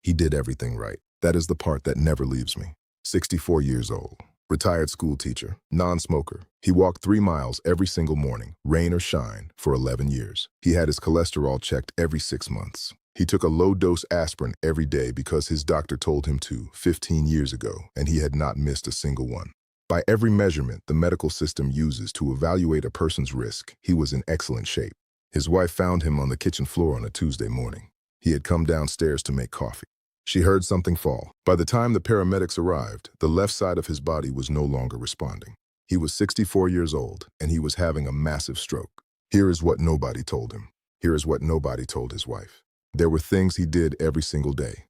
He did everything right. That is the part that never leaves me. 64 years old, retired school teacher, non-smoker. He walked 3 miles every single morning, rain or shine, for 11 years. He had his cholesterol checked every 6 months. He took a low-dose aspirin every day because his doctor told him to 15 years ago, and he had not missed a single one. By every measurement the medical system uses to evaluate a person's risk, he was in excellent shape. His wife found him on the kitchen floor on a Tuesday morning. He had come downstairs to make coffee. She heard something fall. By the time the paramedics arrived, the left side of his body was no longer responding. He was 64 years old, and he was having a massive stroke. Here is what nobody told him. Here is what nobody told his wife. There were things he did every single day.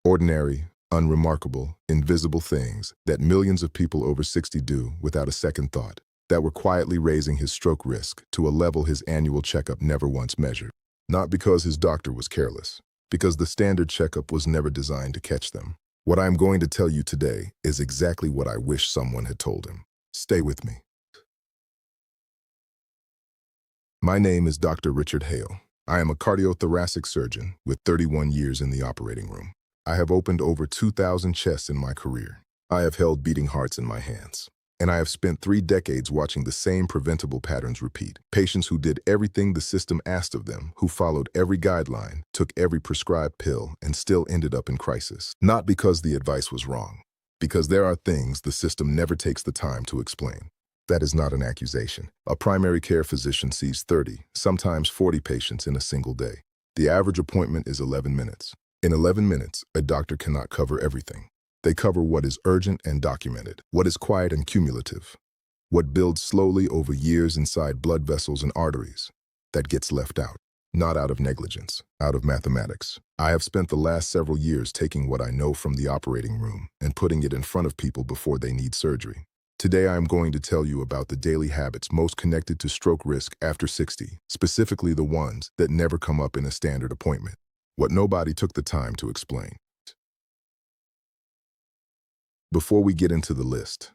Ordinary, unremarkable, invisible things that millions of people over 60 do without a second thought, that were quietly raising his stroke risk to a level his annual checkup never once measured. Not because his doctor was careless, because the standard checkup was never designed to catch them. What I am going to tell you today is exactly what I wish someone had told him. Stay with me. My name is Dr. Richard Hale. I am a cardiothoracic surgeon with 31 years in the operating room. I have opened over 2,000 chests in my career. I have held beating hearts in my hands. And I have spent 3 decades watching the same preventable patterns repeat. Patients who did everything the system asked of them, who followed every guideline, took every prescribed pill, and still ended up in crisis. Not because the advice was wrong, because there are things the system never takes the time to explain. That is not an accusation. A primary care physician sees 30, sometimes 40 patients in a single day. The average appointment is 11 minutes. In 11 minutes, a doctor cannot cover everything. They cover what is urgent and documented, what is quiet and cumulative, what builds slowly over years inside blood vessels and arteries. That gets left out, not out of negligence, out of mathematics. I have spent the last several years taking what I know from the operating room and putting it in front of people before they need surgery. Today I am going to tell you about the daily habits most connected to stroke risk after 60, specifically the ones that never come up in a standard appointment. What nobody took the time to explain. Before we get into the list,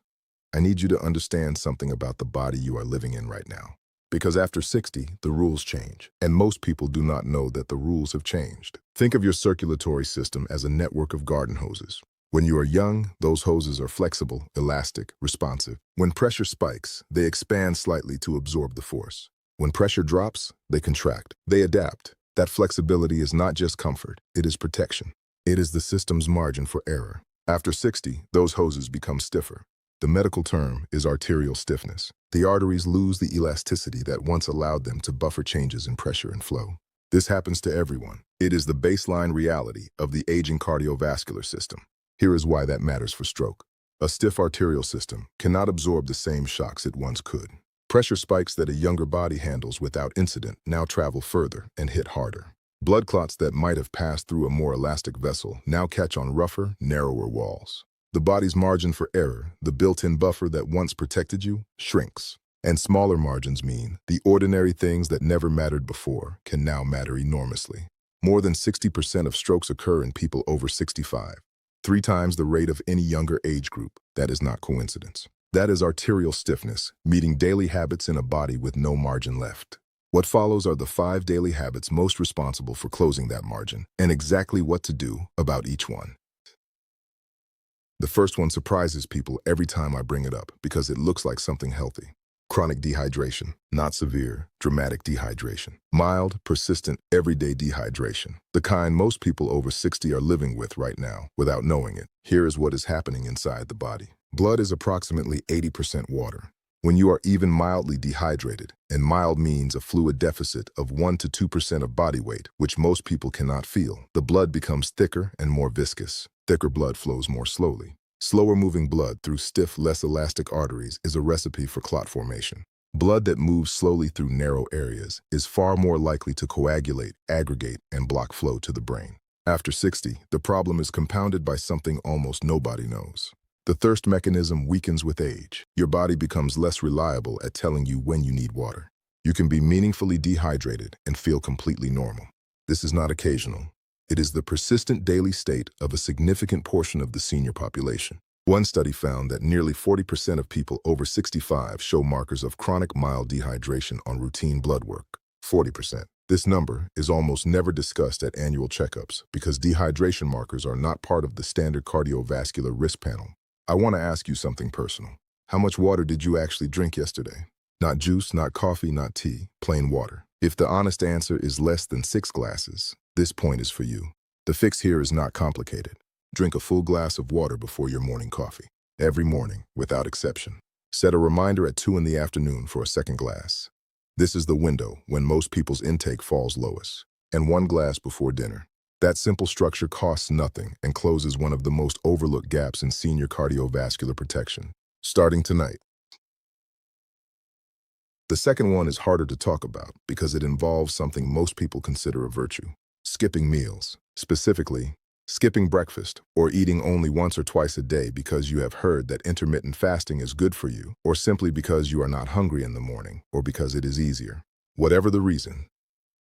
I need you to understand something about the body you are living in right now. Because after 60, the rules change, and most people do not know that the rules have changed. Think of your circulatory system as a network of garden hoses. When you are young, those hoses are flexible, elastic, responsive. When pressure spikes, they expand slightly to absorb the force. When pressure drops, they contract. They adapt. That flexibility is not just comfort, it is protection. It is the system's margin for error. After 60, those hoses become stiffer. The medical term is arterial stiffness. The arteries lose the elasticity that once allowed them to buffer changes in pressure and flow. This happens to everyone. It is the baseline reality of the aging cardiovascular system. Here is why that matters for stroke. A stiff arterial system cannot absorb the same shocks it once could. Pressure spikes that a younger body handles without incident now travel further and hit harder. Blood clots that might have passed through a more elastic vessel now catch on rougher, narrower walls. The body's margin for error, the built-in buffer that once protected you, shrinks. And smaller margins mean the ordinary things that never mattered before can now matter enormously. More than 60% of strokes occur in people over 65, 3 times the rate of any younger age group. That is not coincidence. That is arterial stiffness, meeting daily habits in a body with no margin left. What follows are the 5 daily habits most responsible for closing that margin, and exactly what to do about each one. The first one surprises people every time I bring it up because it looks like something healthy. Chronic dehydration, not severe, dramatic dehydration. Mild, persistent, everyday dehydration. The kind most people over 60 are living with right now without knowing it. Here is what is happening inside the body. Blood is approximately 80% water. When you are even mildly dehydrated, and mild means a fluid deficit of 1 to 2% of body weight, which most people cannot feel, the blood becomes thicker and more viscous. Thicker blood flows more slowly. Slower moving blood through stiff, less elastic arteries is a recipe for clot formation. Blood that moves slowly through narrow areas is far more likely to coagulate, aggregate, and block flow to the brain. After 60, the problem is compounded by something almost nobody knows. The thirst mechanism weakens with age. Your body becomes less reliable at telling you when you need water. You can be meaningfully dehydrated and feel completely normal. This is not occasional. It is the persistent daily state of a significant portion of the senior population. One study found that nearly 40% of people over 65 show markers of chronic mild dehydration on routine blood work. 40%. This number is almost never discussed at annual checkups because dehydration markers are not part of the standard cardiovascular risk panel. I want to ask you something personal. How much water did you actually drink yesterday? Not juice, not coffee, not tea, plain water. If the honest answer is less than 6 glasses, this point is for you. The fix here is not complicated. Drink a full glass of water before your morning coffee. Every morning, without exception. Set a reminder at 2 in the afternoon for a second glass. This is the window when most people's intake falls lowest. And 1 glass before dinner. That simple structure costs nothing and closes one of the most overlooked gaps in senior cardiovascular protection. Starting tonight. The second one is harder to talk about because it involves something most people consider a virtue. Skipping meals. Specifically, skipping breakfast or eating only once or twice a day because you have heard that intermittent fasting is good for you, or simply because you are not hungry in the morning, or because it is easier. Whatever the reason,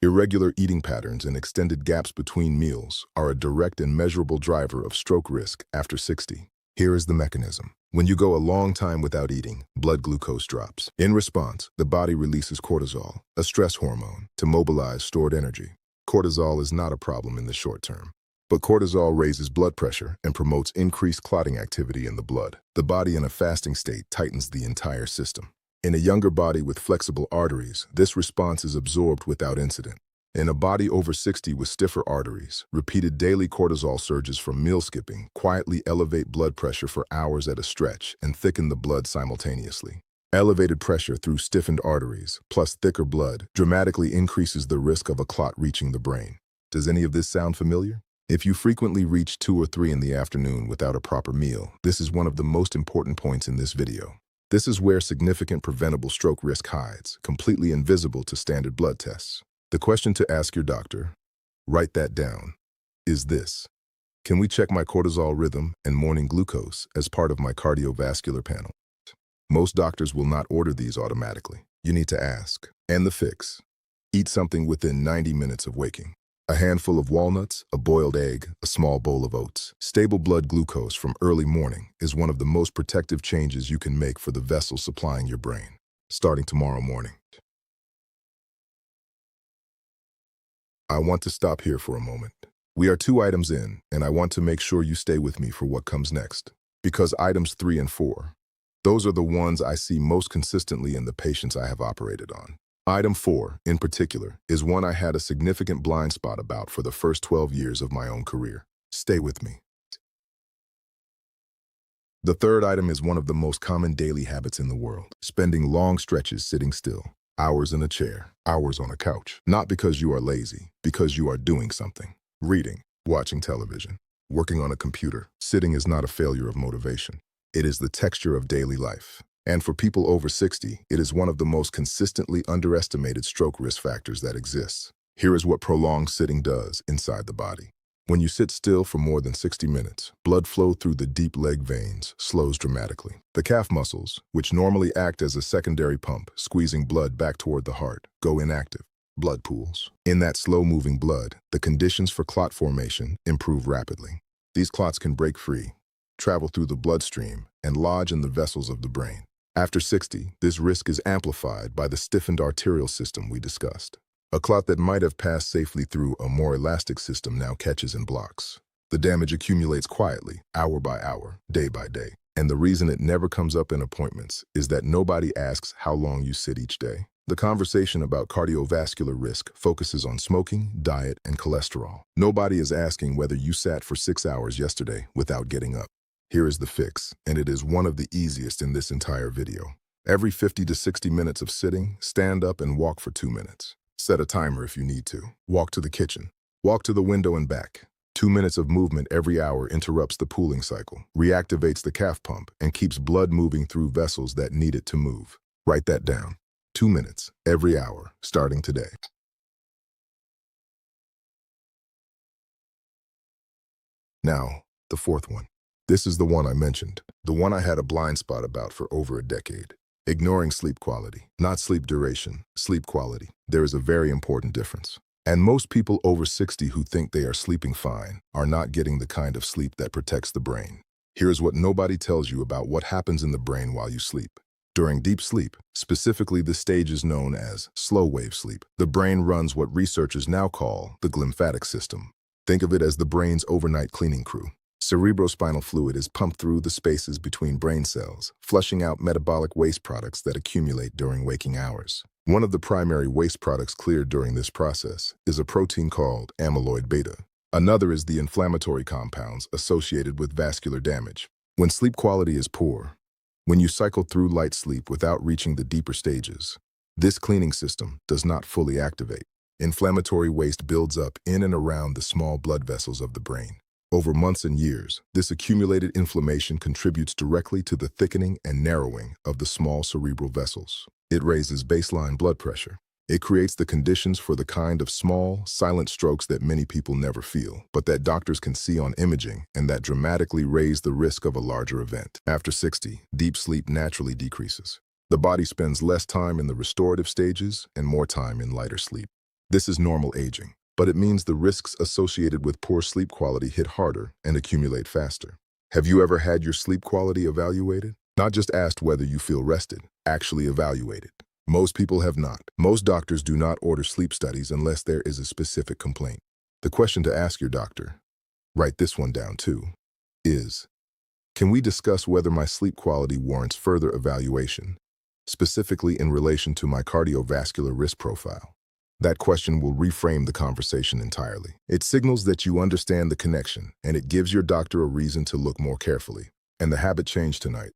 irregular eating patterns and extended gaps between meals are a direct and measurable driver of stroke risk after 60. Here is the mechanism. When you go a long time without eating, blood glucose drops. In response, the body releases cortisol, a stress hormone, to mobilize stored energy. Cortisol is not a problem in the short term. But cortisol raises blood pressure and promotes increased clotting activity in the blood. The body in a fasting state tightens the entire system. In a younger body with flexible arteries, this response is absorbed without incident. In a body over 60 with stiffer arteries, repeated daily cortisol surges from meal skipping quietly elevate blood pressure for hours at a stretch and thicken the blood simultaneously. Elevated pressure through stiffened arteries, plus thicker blood, dramatically increases the risk of a clot reaching the brain. Does any of this sound familiar? If you frequently reach 2 or 3 in the afternoon without a proper meal, this is one of the most important points in this video. This is where significant preventable stroke risk hides, completely invisible to standard blood tests. The question to ask your doctor, write that down, is this: can we check my cortisol rhythm and morning glucose as part of my cardiovascular panel? Most doctors will not order these automatically. You need to ask. And the fix: eat something within 90 minutes of waking. A handful of walnuts, a boiled egg, a small bowl of oats. Stable blood glucose from early morning is one of the most protective changes you can make for the vessels supplying your brain. Starting tomorrow morning. I want to stop here for a moment. We are 2 items in, and I want to make sure you stay with me for what comes next. Because items 3 and 4, those are the ones I see most consistently in the patients I have operated on. Item 4, in particular, is one I had a significant blind spot about for the first 12 years of my own career. Stay with me. The third item is one of the most common daily habits in the world: spending long stretches sitting still. Hours in a chair, hours on a couch. Not because you are lazy, because you are doing something. Reading, watching television, working on a computer. Sitting is not a failure of motivation. It is the texture of daily life. And for people over 60, it is one of the most consistently underestimated stroke risk factors that exists. Here is what prolonged sitting does inside the body. When you sit still for more than 60 minutes, blood flow through the deep leg veins slows dramatically. The calf muscles, which normally act as a secondary pump, squeezing blood back toward the heart, go inactive. Blood pools. In that slow-moving blood, the conditions for clot formation improve rapidly. These clots can break free, travel through the bloodstream, and lodge in the vessels of the brain. After 60, this risk is amplified by the stiffened arterial system we discussed. A clot that might have passed safely through a more elastic system now catches and blocks. The damage accumulates quietly, hour by hour, day by day. And the reason it never comes up in appointments is that nobody asks how long you sit each day. The conversation about cardiovascular risk focuses on smoking, diet, and cholesterol. Nobody is asking whether you sat for 6 hours yesterday without getting up. Here is the fix, and it is one of the easiest in this entire video. Every 50 to 60 minutes of sitting, stand up and walk for 2 minutes. Set a timer if you need to. Walk to the kitchen. Walk to the window and back. 2 minutes of movement every hour interrupts the pooling cycle, reactivates the calf pump, and keeps blood moving through vessels that need it to move. Write that down. 2 minutes every hour, starting today. Now, the fourth one. This is the one I mentioned, the one I had a blind spot about for over a decade. Ignoring sleep quality, not sleep duration, sleep quality. There is a very important difference. And most people over 60 who think they are sleeping fine are not getting the kind of sleep that protects the brain. Here's what nobody tells you about what happens in the brain while you sleep. During deep sleep, specifically the stage is known as slow-wave sleep, the brain runs what researchers now call the glymphatic system. Think of it as the brain's overnight cleaning crew. Cerebrospinal fluid is pumped through the spaces between brain cells, flushing out metabolic waste products that accumulate during waking hours. One of the primary waste products cleared during this process is a protein called amyloid beta. Another is the inflammatory compounds associated with vascular damage. When sleep quality is poor, when you cycle through light sleep without reaching the deeper stages, this cleaning system does not fully activate. Inflammatory waste builds up in and around the small blood vessels of the brain. Over months and years, this accumulated inflammation contributes directly to the thickening and narrowing of the small cerebral vessels. It raises baseline blood pressure. It creates the conditions for the kind of small, silent strokes that many people never feel, but that doctors can see on imaging and that dramatically raise the risk of a larger event. After 60, deep sleep naturally decreases. The body spends less time in the restorative stages and more time in lighter sleep. This is normal aging, but it means the risks associated with poor sleep quality hit harder and accumulate faster. Have you ever had your sleep quality evaluated? Not just asked whether you feel rested, actually evaluated. Most people have not. Most doctors do not order sleep studies unless there is a specific complaint. The question to ask your doctor, write this one down too, is, can we discuss whether my sleep quality warrants further evaluation, specifically in relation to my cardiovascular risk profile? That question will reframe the conversation entirely. It signals that you understand the connection, and it gives your doctor a reason to look more carefully. And the habit change tonight.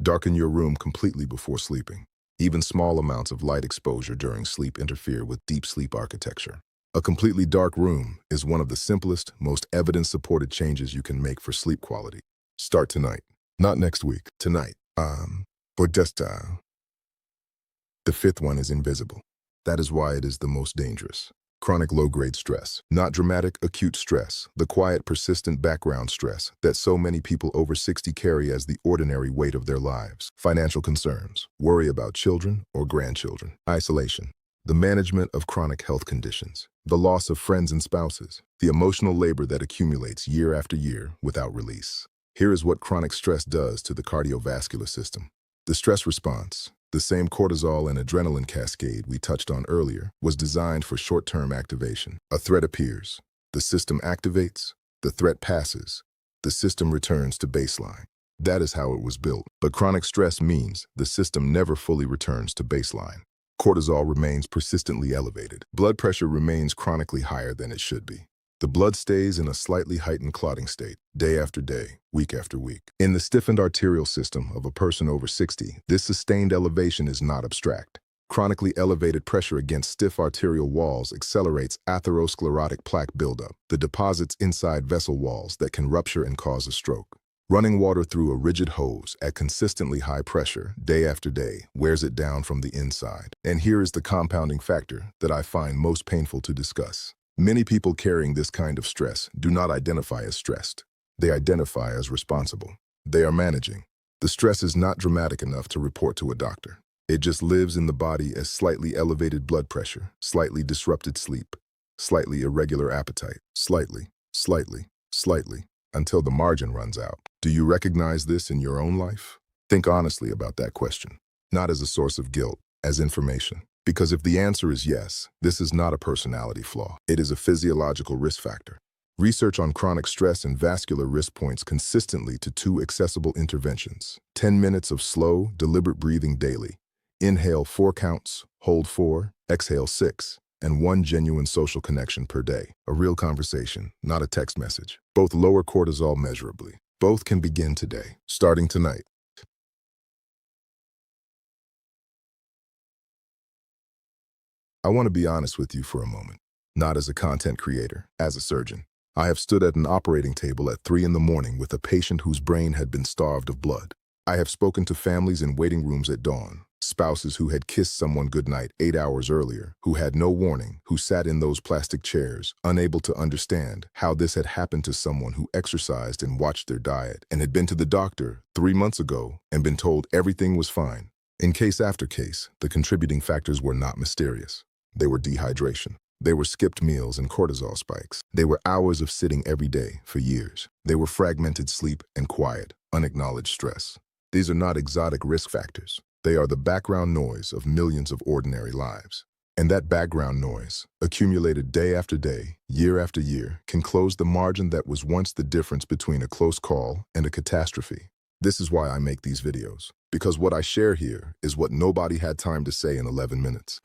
Darken your room completely before sleeping. Even small amounts of light exposure during sleep interfere with deep sleep architecture. A completely dark room is one of the simplest, most evidence-supported changes you can make for sleep quality. Start tonight. Not next week. Tonight. Or just, The fifth one is invisible. That is why it is the most dangerous. Chronic low-grade stress. Not dramatic, acute stress. The quiet, persistent background stress that so many people over 60 carry as the ordinary weight of their lives. Financial concerns. Worry about children or grandchildren. Isolation. The management of chronic health conditions. The loss of friends and spouses. The emotional labor that accumulates year after year without release. Here is what chronic stress does to the cardiovascular system. The stress response, the same cortisol and adrenaline cascade we touched on earlier, was designed for short-term activation. A threat appears. The system activates. The threat passes. The system returns to baseline. That is how it was built. But chronic stress means the system never fully returns to baseline. Cortisol remains persistently elevated. Blood pressure remains chronically higher than it should be. The blood stays in a slightly heightened clotting state, day after day, week after week. In the stiffened arterial system of a person over 60, this sustained elevation is not abstract. Chronically elevated pressure against stiff arterial walls accelerates atherosclerotic plaque buildup, the deposits inside vessel walls that can rupture and cause a stroke. Running water through a rigid hose at consistently high pressure, day after day, wears it down from the inside. And here is the compounding factor that I find most painful to discuss. Many people carrying this kind of stress do not identify as stressed. They identify as responsible. They are managing. The stress is not dramatic enough to report to a doctor. It just lives in the body as slightly elevated blood pressure, slightly disrupted sleep, slightly irregular appetite, slightly, until the margin runs out. Do you recognize this in your own life? Think honestly about that question, not as a source of guilt, as information. Because if the answer is yes, this is not a personality flaw. It is a physiological risk factor. Research on chronic stress and vascular risk points consistently to 2 accessible interventions. 10 minutes of slow, deliberate breathing daily. Inhale 4 counts, hold 4, exhale 6, and 1 genuine social connection per day. A real conversation, not a text message. Both lower cortisol measurably. Both can begin today, starting tonight. I want to be honest with you for a moment, not as a content creator, as a surgeon. I have stood at an operating table at 3 in the morning with a patient whose brain had been starved of blood. I have spoken to families in waiting rooms at dawn, spouses who had kissed someone goodnight 8 hours earlier, who had no warning, who sat in those plastic chairs, unable to understand how this had happened to someone who exercised and watched their diet, and had been to the doctor 3 months ago and been told everything was fine. In case after case, the contributing factors were not mysterious. They were dehydration. They were skipped meals and cortisol spikes. They were hours of sitting every day for years. They were fragmented sleep and quiet, unacknowledged stress. These are not exotic risk factors. They are the background noise of millions of ordinary lives. And that background noise, accumulated day after day, year after year, can close the margin that was once the difference between a close call and a catastrophe. This is why I make these videos, because what I share here is what nobody had time to say in 11 minutes.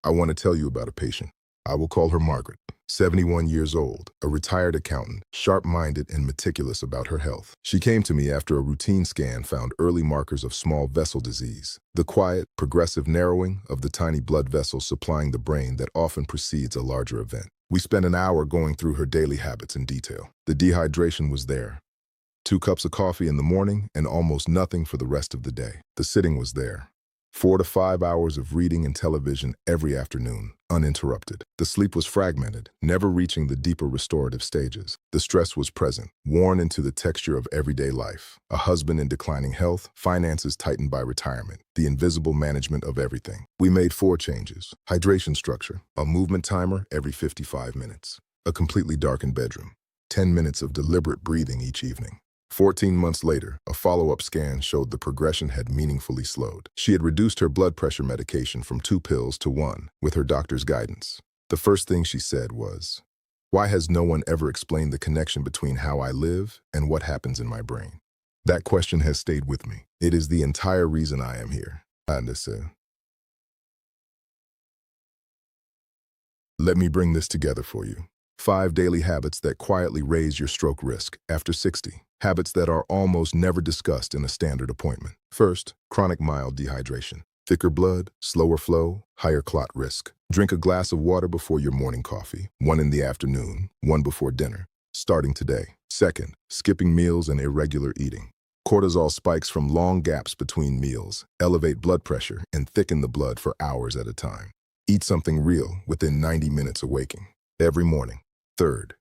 I want to tell you about a patient. I will call her Margaret, 71 years old, a retired accountant, sharp-minded and meticulous about her health. She came to me after a routine scan found early markers of small vessel disease, the quiet, progressive narrowing of the tiny blood vessels supplying the brain that often precedes a larger event. We spent an hour going through her daily habits in detail. The dehydration was there. 2 cups of coffee in the morning and almost nothing for the rest of the day. The sitting was there. 4 to 5 hours of reading and television every afternoon, uninterrupted. The sleep was fragmented, never reaching the deeper restorative stages. The stress was present, worn into the texture of everyday life. A husband in declining health, finances tightened by retirement, the invisible management of everything. We made 4 changes. Hydration structure, a movement timer every 55 minutes, a completely darkened bedroom, 10 minutes of deliberate breathing each evening. 14 months later, a follow-up scan showed the progression had meaningfully slowed. She had reduced her blood pressure medication from 2 pills to 1, with her doctor's guidance. The first thing she said was, "Why has no one ever explained the connection between how I live and what happens in my brain?" That question has stayed with me. It is the entire reason I am here. Let me bring this together for you. 5 daily habits that quietly raise your stroke risk after 60. Habits that are almost never discussed in a standard appointment. First, chronic mild dehydration. Thicker blood, slower flow, higher clot risk. Drink a glass of water before your morning coffee, 1 in the afternoon, 1 before dinner, starting today. Second, skipping meals and irregular eating. Cortisol spikes from long gaps between meals, elevate blood pressure, and thicken the blood for hours at a time. Eat something real within 90 minutes of waking, every morning. Third,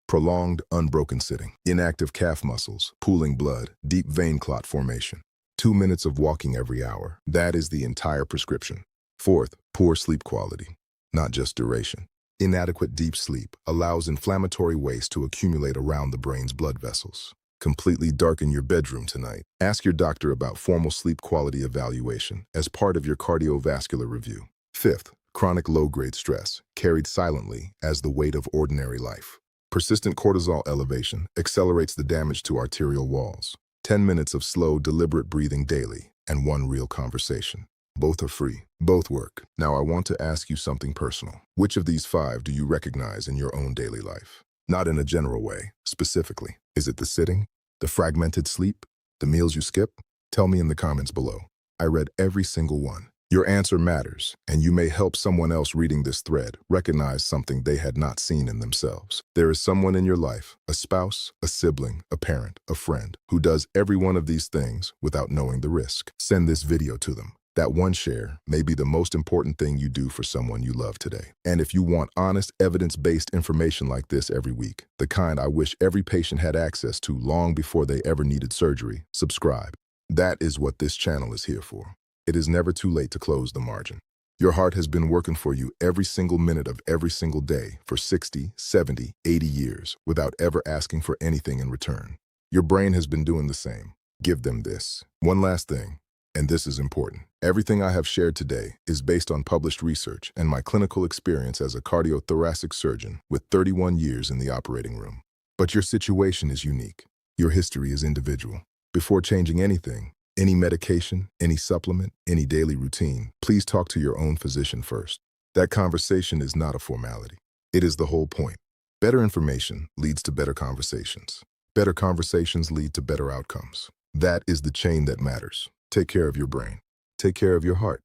prolonged, unbroken sitting. Inactive calf muscles, pooling blood, deep vein clot formation. 2 minutes of walking every hour. That is the entire prescription. Fourth, poor sleep quality, not just duration. Inadequate deep sleep allows inflammatory waste to accumulate around the brain's blood vessels. Completely darken your bedroom tonight. Ask your doctor about formal sleep quality evaluation as part of your cardiovascular review. Fifth, chronic low-grade stress, carried silently as the weight of ordinary life. Persistent cortisol elevation accelerates the damage to arterial walls. 10 minutes of slow, deliberate breathing daily, and 1 real conversation. Both are free. Both work. Now I want to ask you something personal. Which of these 5 do you recognize in your own daily life? Not in a general way, specifically. Is it the sitting? The fragmented sleep? The meals you skip? Tell me in the comments below. I read every single one. Your answer matters, and you may help someone else reading this thread recognize something they had not seen in themselves. There is someone in your life, a spouse, a sibling, a parent, a friend, who does every one of these things without knowing the risk. Send this video to them. That one share may be the most important thing you do for someone you love today. And if you want honest, evidence-based information like this every week, the kind I wish every patient had access to long before they ever needed surgery, subscribe. That is what this channel is here for. It is never too late to close the margin. Your heart has been working for you every single minute of every single day for 60, 70, 80 years without ever asking for anything in return. Your brain has been doing the same. Give them this. One last thing, and this is important. Everything I have shared today is based on published research and my clinical experience as a cardiothoracic surgeon with 31 years in the operating room. But your situation is unique. Your history is individual. Before changing anything, any medication, any supplement, any daily routine, please talk to your own physician first. That conversation is not a formality. It is the whole point. Better information leads to better conversations. Better conversations lead to better outcomes. That is the chain that matters. Take care of your brain. Take care of your heart.